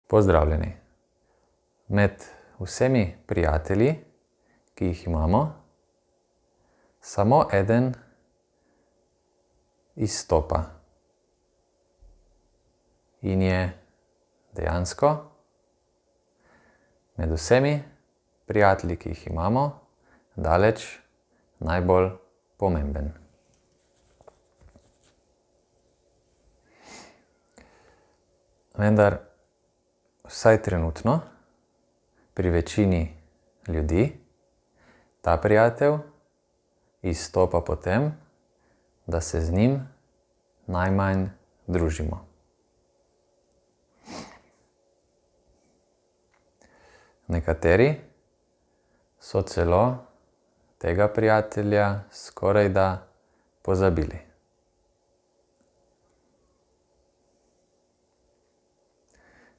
Pozdravljeni. Med vsemi prijatelji, ki jih imamo, samo eden izstopa in je dejansko med vsemi prijatelji, ki jih imamo, daleč najbolj pomemben. Vendar vsaj trenutno pri večini ljudi ta prijatelj izstopa po tem, da se z njim najmanj družimo. Nekateri so celo tega prijatelja skorajda pozabili.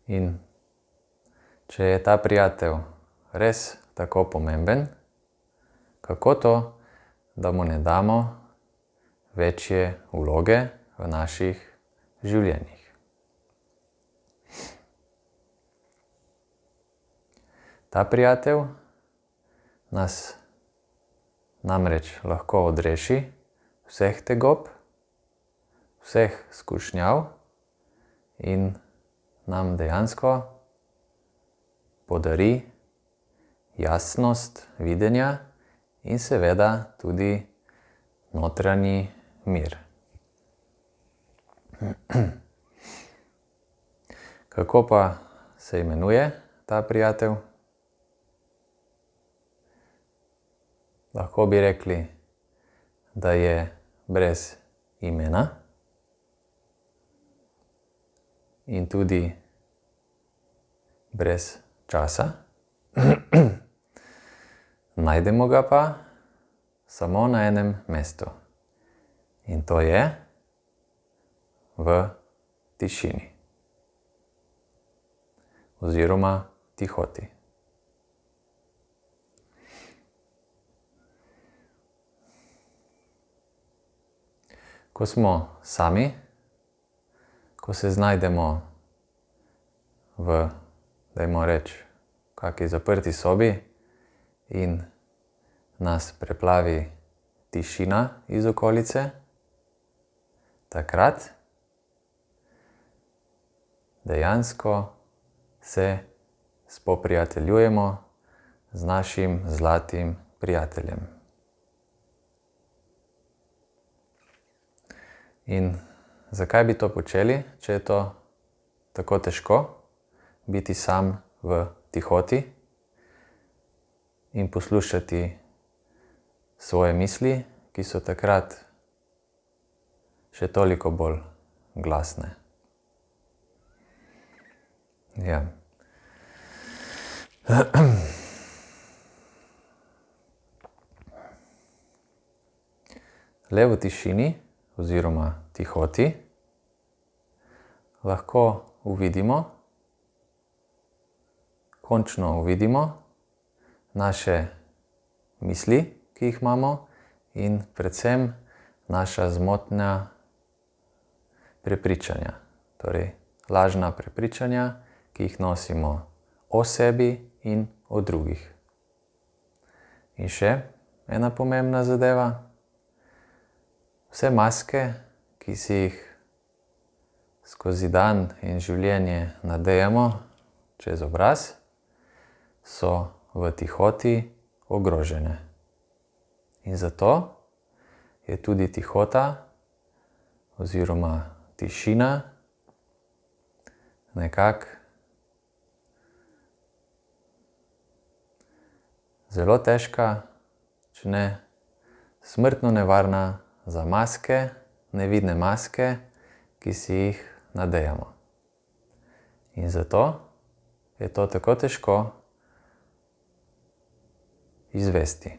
In če je ta prijatelj res tako pomemben, kako to, da mu ne damo večje vloge v naših življenjih? Ta prijatelj nas namreč lahko odreši vseh tegob, vseh skušnjav in nam dejansko podari jasnost videnja in seveda tudi notranji mir. Kako pa se imenuje ta prijatelj? Lahko bi rekli, da je brez imena in tudi brez časa. Najdemo ga pa samo na enem mestu. In to je v tišini oziroma tihoti. Ko smo sami, ko se znajdemo v, dajmo reči, kaki zaprti sobi in nas preplavi tišina iz okolice, takrat dejansko se spoprijateljujemo z našim zlatim prijateljem. In zakaj bi to počeli, če je to tako težko, biti sam v tihoti in poslušati svoje misli, ki so takrat še toliko bolj glasne. Ja. Le v tišini oziroma tihoti lahko končno uvidimo naše misli, ki jih imamo, in predvsem naša zmotna prepričanja, torej lažna prepričanja, ki jih nosimo o sebi in o drugih. In še ena pomembna zadeva. Vse maske, ki si jih skozi dan in življenje nadejamo čez obraz, so v tihoti ogrožene. In zato je tudi tihota oziroma tišina nekako zelo težka, če ne smrtno nevarna za maske, nevidne maske, ki si jih nadejamo. In zato je to tako težko izvesti.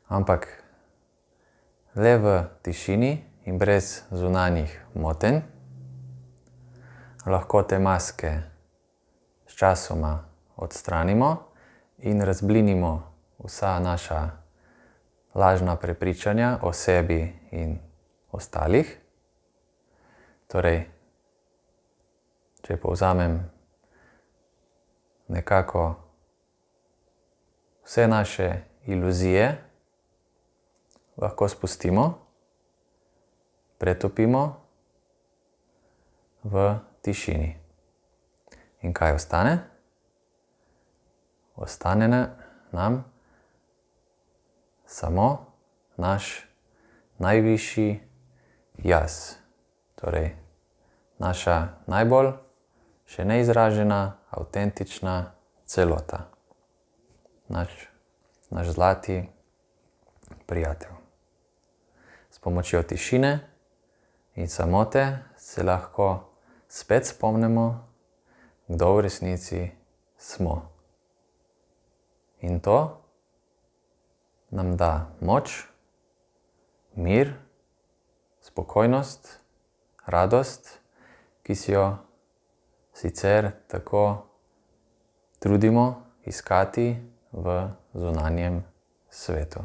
Ampak le v tišini in brez zunanjih motenj lahko te maske sčasoma odstranimo in razblinimo vsa naša lažna prepričanja o sebi in ostalih. Torej, če povzamem, nekako vse naše iluzije lahko spustimo, pretopimo v tišini. In kaj ostane? Ostane nam samo naš najvišji jaz. Torej, naša najbolj še neizražena, avtentična celota. Naš zlati prijatelj. S pomočjo tišine in samote se lahko spet spomnimo, kdo v resnici smo. In to nam da moč, mir, spokojnost, radost, ki si jo sicer tako trudimo iskati v zunanjem svetu.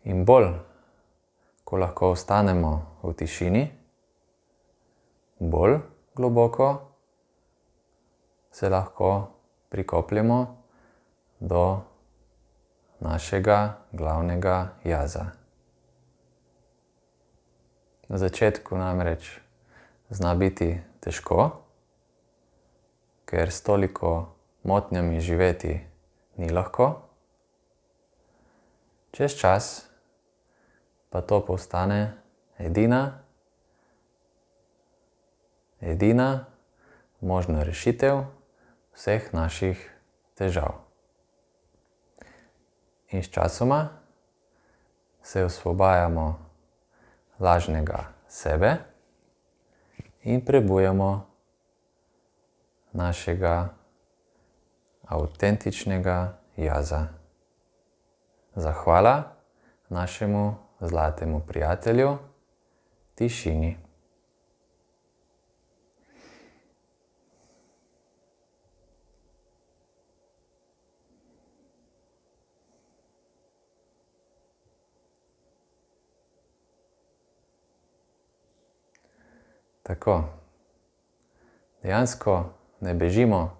In bolj, ko lahko ostanemo v tišini, bolj globoko se lahko prikopljemo do našega glavnega jaza. Na začetku namreč zna biti težko, ker s toliko motnjami živeti ni lahko. Čez čas pa to postane edina možna rešitev vseh naših težav. In sčasoma se osvobajamo lažnega sebe in prebujamo našega avtentičnega jaza. Zahvala našemu zlatemu prijatelju, tišini. Tako, dejansko ne bežimo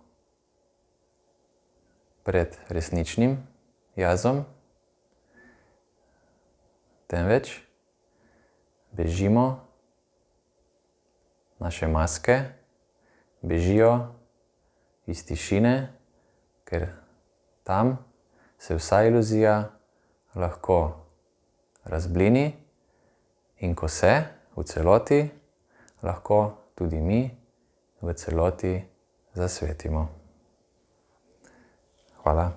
pred resničnim jazom, temveč bežimo, naše maske bežijo iz tišine, ker tam se vsa iluzija lahko razblini in ko se v celoti, lahko tudi mi v celoti zasvetimo. Hvala.